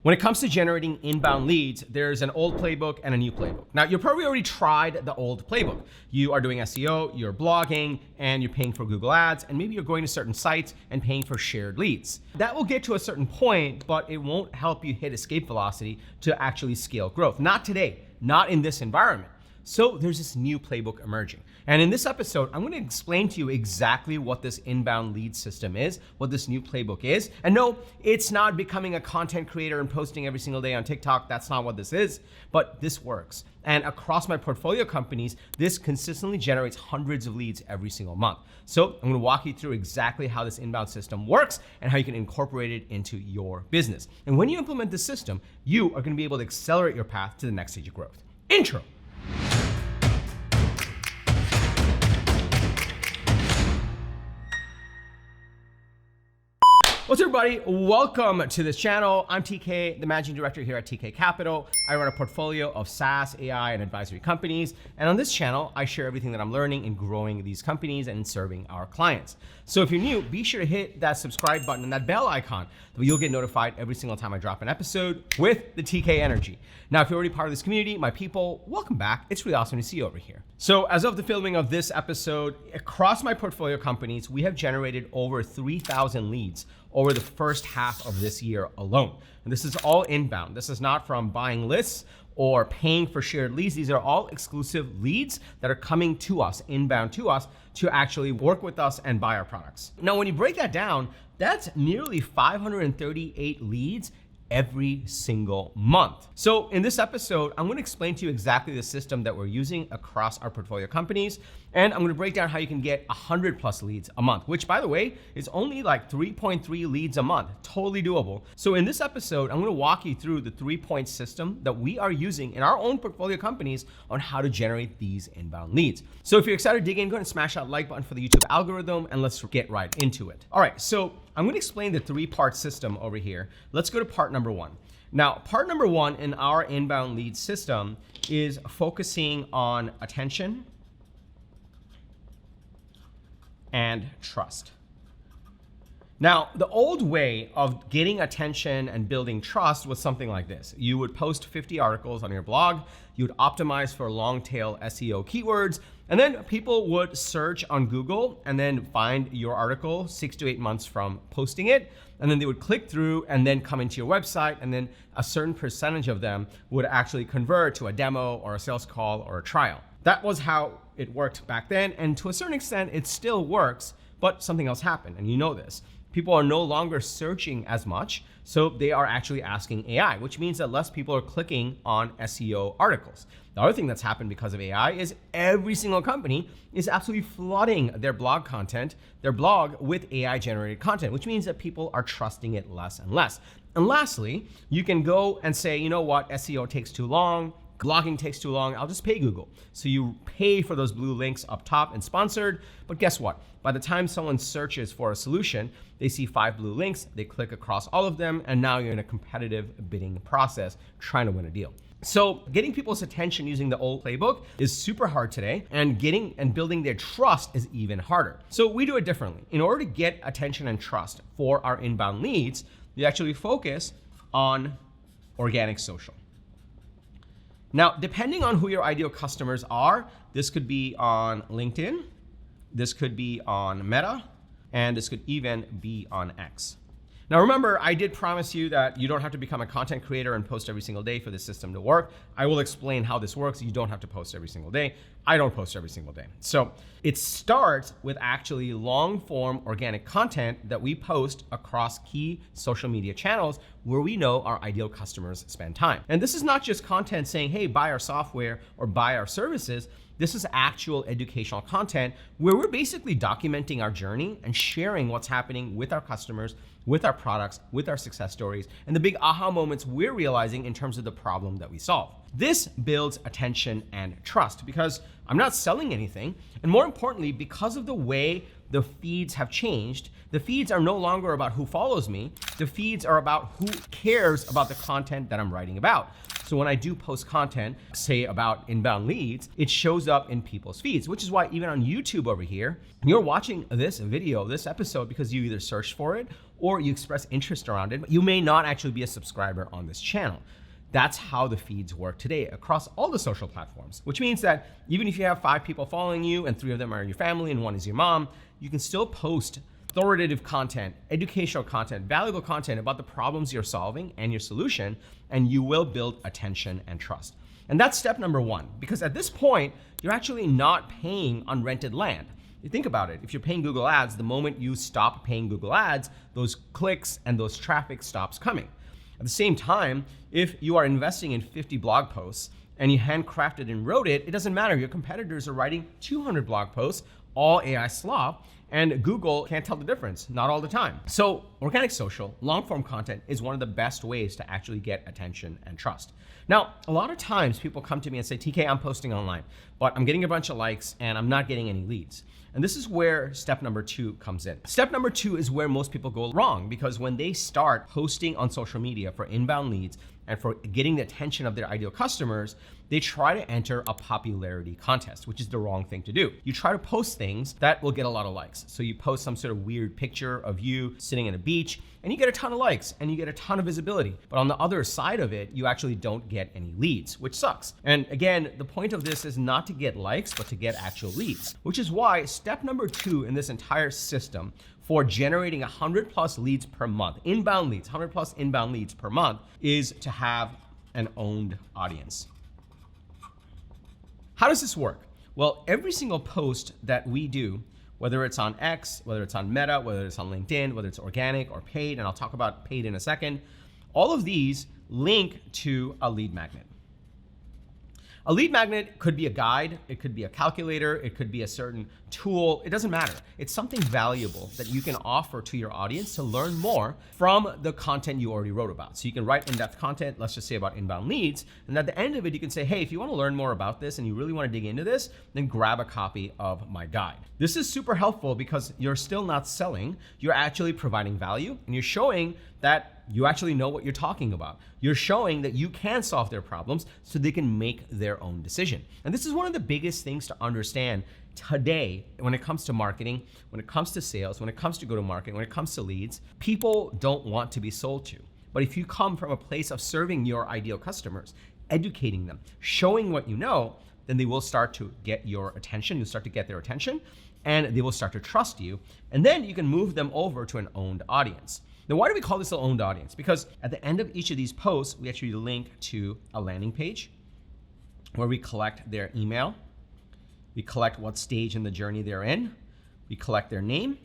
When it comes to generating inbound leads, there's an old playbook and a new playbook. Now, you've probably already tried the old playbook. You are doing SEO, you're blogging, and you're paying for Google Ads, and maybe you're going to certain sites and paying for shared leads. That will get to a certain point, but it won't help you hit escape velocity to actually scale growth. Not today, not in this environment. So there's this new playbook emerging. And in this episode, I'm going to explain to you exactly what this inbound lead system is, what this new playbook is. And no, it's not becoming a content creator and posting every single day on TikTok. That's not what this is, but this works. And across my portfolio companies, this consistently generates hundreds of leads every single month. So I'm going to walk you through exactly how this inbound system works and how you can incorporate it into your business. And when you implement this system, you are going to be able to accelerate your path to the next stage of growth. Intro. What's up, everybody? Welcome to this channel. I'm TK, the managing director here at TK Capital. I run a portfolio of SaaS, AI, and advisory companies. And on this channel, I share everything that I'm learning in growing these companies and in serving our clients. So if you're new, be sure to hit that subscribe button and that bell icon. You'll get notified every single time I drop an episode with the TK energy. Now, if you're already part of this community, my people, welcome back. It's really awesome to see you over here. So as of the filming of this episode, across my portfolio companies, we have generated over 3,000 leads over the first half of this year alone. And this is all inbound. This is not from buying lists or paying for shared leads. These are all exclusive leads that are coming to us, inbound to us, to actually work with us and buy our products. Now, when you break that down, that's nearly 538 leads every single month. So in this episode, I'm going to explain to you exactly the system that we're using across our portfolio companies. And I'm going to break down how you can get 100 plus leads a month, which, by the way, is only like 3.3 leads a month. Totally doable. So in this episode, I'm going to walk you through the 3-point system that we are using in our own portfolio companies on how to generate these inbound leads. So if you're excited to dig in, go ahead and smash that like button for the YouTube algorithm, and let's get right into it. All right, so I'm going to explain the 3-part system over here. Let's go to part number 1. Now, part number 1 in our inbound lead system is focusing on attention and trust. Now, the old way of getting attention and building trust was something like this. You would post 50 articles on your blog, you would optimize for long tail SEO keywords, and then people would search on Google and then find your article 6 to 8 months from posting it. And then they would click through and then come into your website, and then a certain percentage of them would actually convert to a demo or a sales call or a trial. That was how it worked back then. And to a certain extent, it still works, but something else happened. And you know this. People are no longer searching as much, so they are actually asking AI, which means that less people are clicking on SEO articles. The other thing that's happened because of AI is every single company is absolutely flooding their blog content, their blog with AI generated content, which means that people are trusting it less and less. And lastly, you can go and say, you know what, SEO takes too long, blogging takes too long, I'll just pay Google. So you pay for those blue links up top and sponsored, but guess what? By the time someone searches for a solution, they see 5 blue links, they click across all of them, and now you're in a competitive bidding process trying to win a deal. So getting people's attention using the old playbook is super hard today, and getting and building their trust is even harder. So we do it differently. In order to get attention and trust for our inbound leads, we actually focus on organic social. Now, depending on who your ideal customers are, this could be on LinkedIn, this could be on Meta, and this could even be on X. Now remember, I did promise you that you don't have to become a content creator and post every single day for this system to work. I will explain how this works. You don't have to post every single day. I don't post every single day. So it starts with actually long form organic content that we post across key social media channels where we know our ideal customers spend time. And this is not just content saying, hey, buy our software or buy our services. This is actual educational content where we're basically documenting our journey and sharing what's happening with our customers, with our products, with our success stories, and the big aha moments we're realizing in terms of the problem that we solve. This builds attention and trust because I'm not selling anything. And more importantly, because of the way the feeds have changed, the feeds are no longer about who follows me. The feeds are about who cares about the content that I'm writing about. So when I do post content, say about inbound leads, it shows up in people's feeds, which is why even on YouTube over here, you're watching this video, this episode, because you either searched for it or you express interest around it, but you may not actually be a subscriber on this channel. That's how the feeds work today across all the social platforms, which means that even if you have 5 people following you and 3 of them are your family and 1 is your mom, you can still post authoritative content, educational content, valuable content about the problems you're solving and your solution, and you will build attention and trust. And that's step number 1, because at this point, you're actually not paying on rented land. You think about it, if you're paying Google Ads, the moment you stop paying Google Ads, those clicks and those traffic stops coming. At the same time, if you are investing in 50 blog posts and you handcrafted and wrote it, it doesn't matter. Your competitors are writing 200 blog posts, all AI slop, and Google can't tell the difference, not all the time. So organic social, long form content is one of the best ways to actually get attention and trust. Now, a lot of times people come to me and say, TK, I'm posting online, but I'm getting a bunch of likes and I'm not getting any leads. And this is where step number 2 comes in. Step number 2 is where most people go wrong, because when they start posting on social media for inbound leads and for getting the attention of their ideal customers, they try to enter a popularity contest, which is the wrong thing to do. You try to post things that will get a lot of likes. So you post some sort of weird picture of you sitting in a beach and you get a ton of likes and you get a ton of visibility. But on the other side of it, you actually don't get any leads, which sucks. And again, the point of this is not to get likes, but to get actual leads, which is why step number 2 in this entire system for generating 100 plus leads per month, inbound leads, 100 plus inbound leads per month, is to have an owned audience. How does this work? Well, every single post that we do, whether it's on X, whether it's on Meta, whether it's on LinkedIn, whether it's organic or paid, and I'll talk about paid in a second, all of these link to a lead magnet. A lead magnet could be a guide, it could be a calculator, it could be a certain tool, it doesn't matter. It's something valuable that you can offer to your audience to learn more from the content you already wrote about. So you can write in-depth content, let's just say about inbound leads, and at the end of it, you can say, hey, if you want to learn more about this and you really want to dig into this, then grab a copy of my guide. This is super helpful because you're still not selling, you're actually providing value, and you're showing that you actually know what you're talking about. You're showing that you can solve their problems so they can make their own decision. And this is one of the biggest things to understand today when it comes to marketing, when it comes to sales, when it comes to go-to-market, when it comes to leads. People don't want to be sold to. But if you come from a place of serving your ideal customers, educating them, showing what you know, then they will start to get your attention. You'll start to get their attention and they will start to trust you. And then you can move them over to an owned audience. Now, why do we call this an owned audience? Because at the end of each of these posts, we actually link to a landing page where we collect their email, we collect what stage in the journey they're in, we collect their name,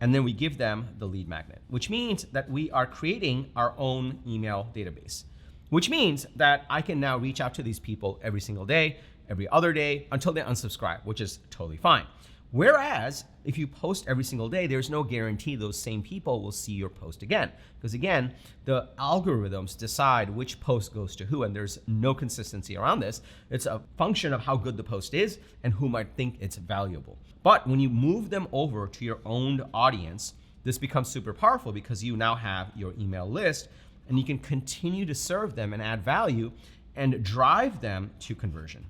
and then we give them the lead magnet, which means that we are creating our own email database, which means that I can now reach out to these people every single day, every other day, until they unsubscribe, which is totally fine. Whereas if you post every single day, there's no guarantee those same people will see your post again. Because again, the algorithms decide which post goes to who, and there's no consistency around this. It's a function of how good the post is and who might think it's valuable. But when you move them over to your owned audience, this becomes super powerful because you now have your email list and you can continue to serve them and add value and drive them to conversion.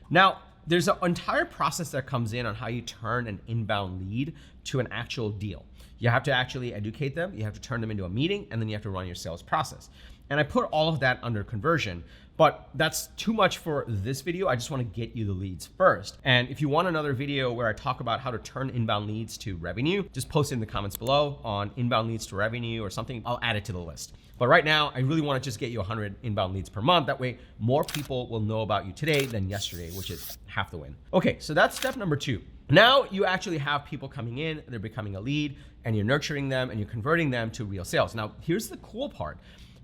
Now, there's an entire process that comes in on how you turn an inbound lead to an actual deal. You have to actually educate them, you have to turn them into a meeting, and then you have to run your sales process. And I put all of that under conversion, but that's too much for this video. I just want to get you the leads first. And if you want another video where I talk about how to turn inbound leads to revenue, just post it in the comments below on inbound leads to revenue or something. I'll add it to the list. But right now, I really want to just get you 100 inbound leads per month. That way, more people will know about you today than yesterday, which is half the win. Okay, so that's step number 2. Now you actually have people coming in, they're becoming a lead, and you're nurturing them and you're converting them to real sales. Now, here's the cool part.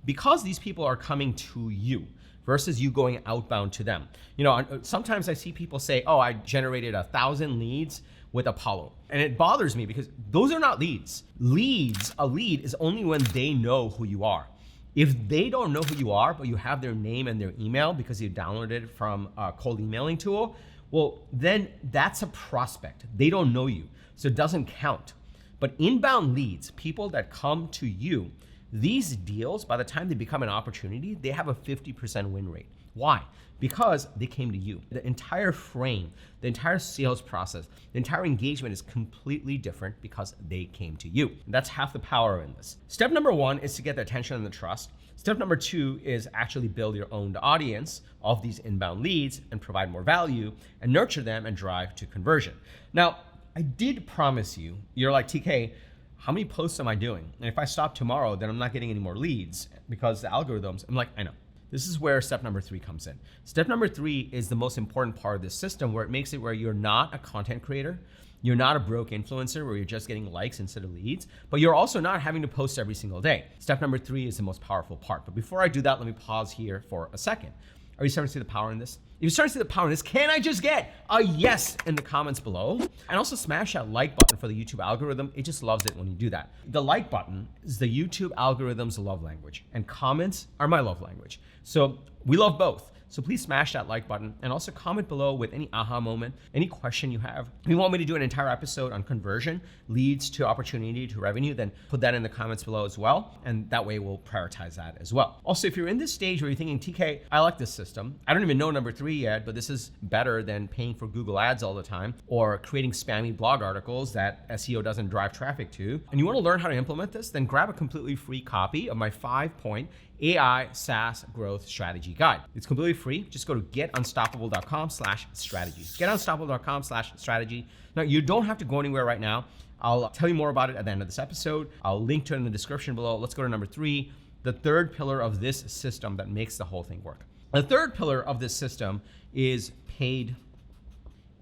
Because these people are coming to you versus you going outbound to them. You know, sometimes I see people say, oh, I generated 1,000 leads with Apollo. And it bothers me because those are not leads. A lead is only when they know who you are. If they don't know who you are, but you have their name and their email because you downloaded it from a cold emailing tool, well, then that's a prospect. They don't know you, so it doesn't count. But inbound leads, people that come to you, these deals, by the time they become an opportunity, they have a 50% win rate. Why? Because they came to you. The entire frame, the entire sales process, the entire engagement is completely different because they came to you. That's half the power in this. Step number one is to get the attention and the trust. Step number two is actually build your own audience of these inbound leads and provide more value and nurture them and drive to conversion. Now, I did promise you, you're like, TK, how many posts am I doing? And if I stop tomorrow, then I'm not getting any more leads because the algorithms, I'm like, I know. This is where step number three comes in. Step number three is the most important part of this system, where it makes it where you're not a content creator, you're not a broke influencer where you're just getting likes instead of leads, but you're also not having to post every single day. Step number three is the most powerful part. But before I do that, let me pause here for a second. Are you starting to see the power in this? If you're starting to see the power in this, can I just get a yes in the comments below? And also smash that like button for the YouTube algorithm. It just loves it when you do that. The like button is the YouTube algorithm's love language, and comments are my love language. So we love both. So please smash that like button and also comment below with any aha moment, any question you have. If you want me to do an entire episode on conversion, leads to opportunity to revenue, then put that in the comments below as well. And that way we'll prioritize that as well. Also, if you're in this stage where you're thinking, TK, I like this system. I don't even know number three yet, but this is better than paying for Google ads all the time or creating spammy blog articles that SEO doesn't drive traffic to. And you want to learn how to implement this, then grab a completely free copy of my 5-point AI SaaS growth strategy guide. It's completely free. Just go to getunstoppable.com/strategy. Getunstoppable.com/strategy. Now, you don't have to go anywhere right now. I'll tell you more about it at the end of this episode. I'll link to it in the description below. Let's go to number three, the third pillar of this system that makes the whole thing work. The third pillar of this system is paid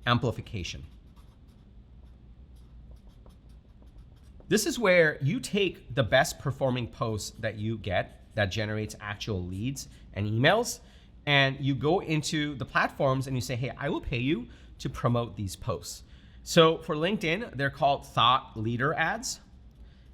amplification. This is where you take the best performing posts that you get that generates actual leads and emails, and you go into the platforms and you say, hey, I will pay you to promote these posts. So for LinkedIn, they're called thought leader ads.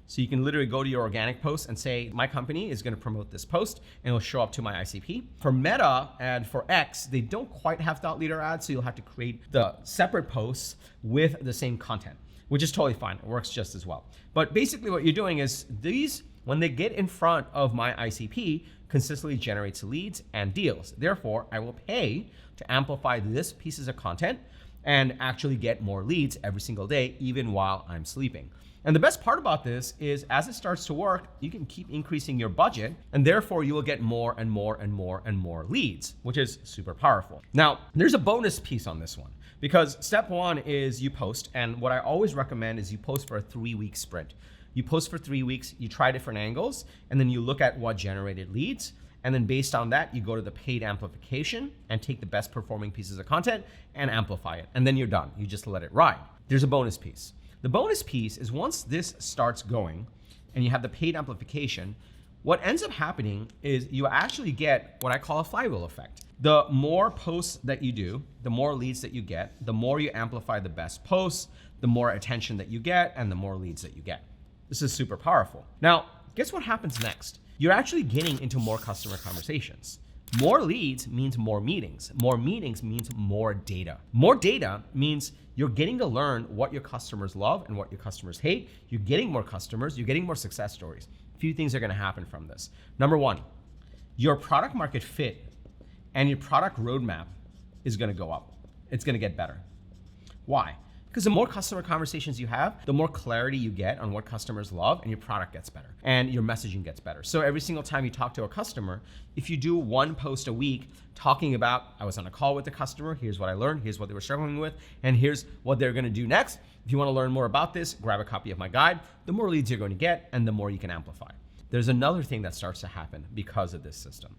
So you can literally go to your organic post and say, my company is going to promote this post, and it'll show up to my ICP. For Meta and for X, they don't quite have thought leader ads, so you'll have to create the separate posts with the same content, which is totally fine. It works just as well. But basically what you're doing is these, when they get in front of my ICP, consistently generates leads and deals. Therefore, I will pay to amplify this pieces of content and actually get more leads every single day, even while I'm sleeping. And the best part about this is as it starts to work, you can keep increasing your budget, and therefore you will get more and more and more and more leads, which is super powerful. Now, there's a bonus piece on this one, because step one is you post, and what I always recommend is you post for a 3-week sprint. You post for 3 weeks, you try different angles, and then you look at what generated leads. And then based on that, you go to the paid amplification and take the best performing pieces of content and amplify it. And then you're done. You just let it ride. There's a bonus piece. The bonus piece is once this starts going and you have the paid amplification, what ends up happening is you actually get what I call a flywheel effect. The more posts that you do, the more leads that you get, the more you amplify the best posts, the more attention that you get, and the more leads that you get. This is super powerful. Now, guess what happens next? You're actually getting into more customer conversations. More leads means more meetings. More meetings means more data. More data means you're getting to learn what your customers love and what your customers hate. You're getting more customers, you're getting more success stories. A few things are gonna happen from this. Number one, your product market fit and your product roadmap is gonna go up. It's gonna get better. Why? Because the more customer conversations you have, the more clarity you get on what customers love, and your product gets better and your messaging gets better. So every single time you talk to a customer, if you do one post a week talking about, I was on a call with the customer, here's what I learned, here's what they were struggling with, and here's what they're gonna do next. If you wanna learn more about this, grab a copy of my guide. The more leads you're going to get and the more you can amplify. There's another thing that starts to happen because of this system.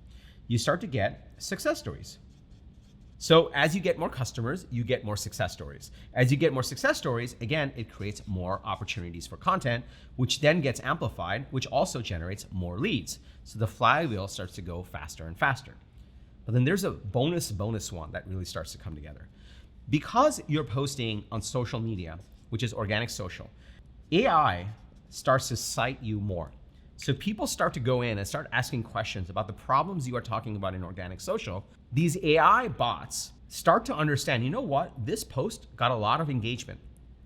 You start to get success stories. So as you get more customers, you get more success stories. As you get more success stories, again, it creates more opportunities for content, which then gets amplified, which also generates more leads. So the flywheel starts to go faster and faster. But then there's a bonus one that really starts to come together. Because you're posting on social media, which is organic social, AI starts to cite you more. So people start to go in and start asking questions about the problems you are talking about in organic social. These AI bots start to understand, you know what? This post got a lot of engagement.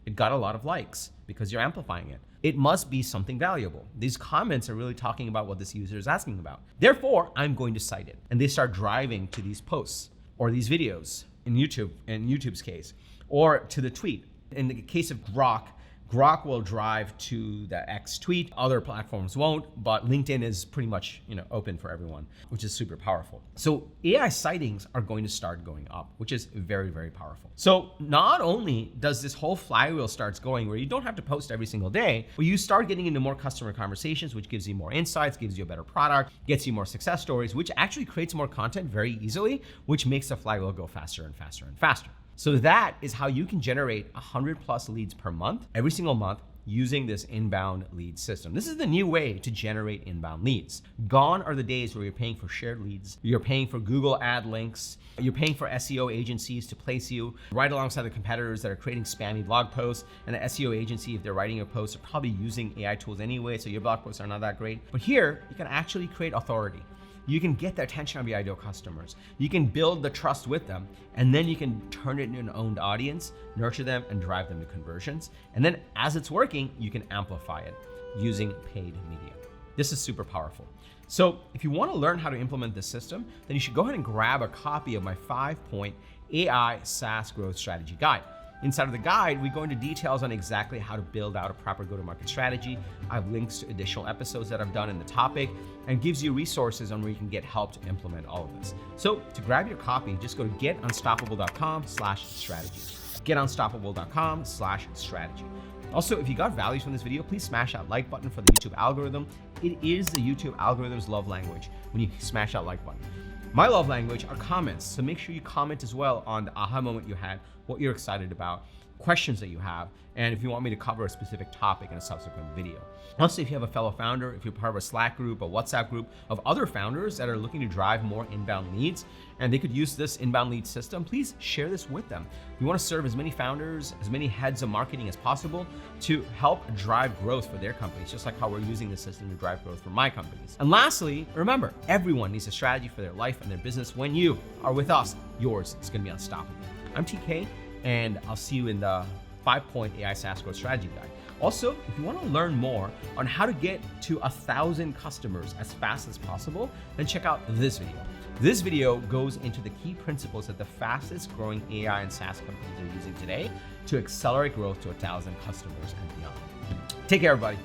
It got a lot of likes because you're amplifying it. it must be something valuable. These comments are really talking about what this user is asking about. Therefore, I'm going to cite it. And they start driving to these posts or these videos in YouTube's case, or to the tweet. In the case of Grok will drive to the X tweet. Other platforms won't, but LinkedIn is pretty much open for everyone, which is super powerful. So AI sightings are going to start going up, which is very, very powerful. So not only does this whole flywheel starts going where you don't have to post every single day, but you start getting into more customer conversations, which gives you more insights, gives you a better product, gets you more success stories, which actually creates more content very easily, which makes the flywheel go faster and faster and faster. So that is how you can generate 100+ leads per month, every single month, using this inbound lead system. This is the new way to generate inbound leads. Gone are the days where you're paying for shared leads, you're paying for Google ad links, you're paying for SEO agencies to place you right alongside the competitors that are creating spammy blog posts. And the SEO agency, if they're writing your posts, are probably using AI tools anyway, so your blog posts are not that great. But here, you can actually create authority. You can get the attention of your ideal customers. You can build the trust with them, and then you can turn it into an owned audience, nurture them, and drive them to conversions. And then as it's working, you can amplify it using paid media. This is super powerful. So if you want to learn how to implement this system, then you should go ahead and grab a copy of my 5-point AI SaaS growth strategy guide. Inside of the guide, we go into details on exactly how to build out a proper go-to-market strategy. I have links to additional episodes that I've done in the topic and gives you resources on where you can get help to implement all of this. So to grab your copy, just go to getunstoppable.com/strategy. Getunstoppable.com/strategy. Also, if you got value from this video, please smash that like button for the YouTube algorithm. It is the YouTube algorithm's love language when you smash that like button. My love language are comments, so make sure you comment as well on the aha moment you had, what you're excited about, questions that you have, and if you want me to cover a specific topic in a subsequent video. Also, if you have a fellow founder, if you're part of a Slack group, a WhatsApp group of other founders that are looking to drive more inbound leads, and they could use this inbound lead system, please share this with them. We want to serve as many founders, as many heads of marketing as possible to help drive growth for their companies, just like how we're using this system to drive growth for my companies. And lastly, remember, everyone needs a strategy for their life and their business. When you are with us, yours is going to be unstoppable. I'm TK, and I'll see you in the 5-point AI SaaS growth strategy guide. Also, if you want to learn more on how to get to 1,000 customers as fast as possible, then check out this video. This video goes into the key principles that the fastest growing AI and SaaS companies are using today to accelerate growth to 1,000 customers and beyond. Take care, everybody.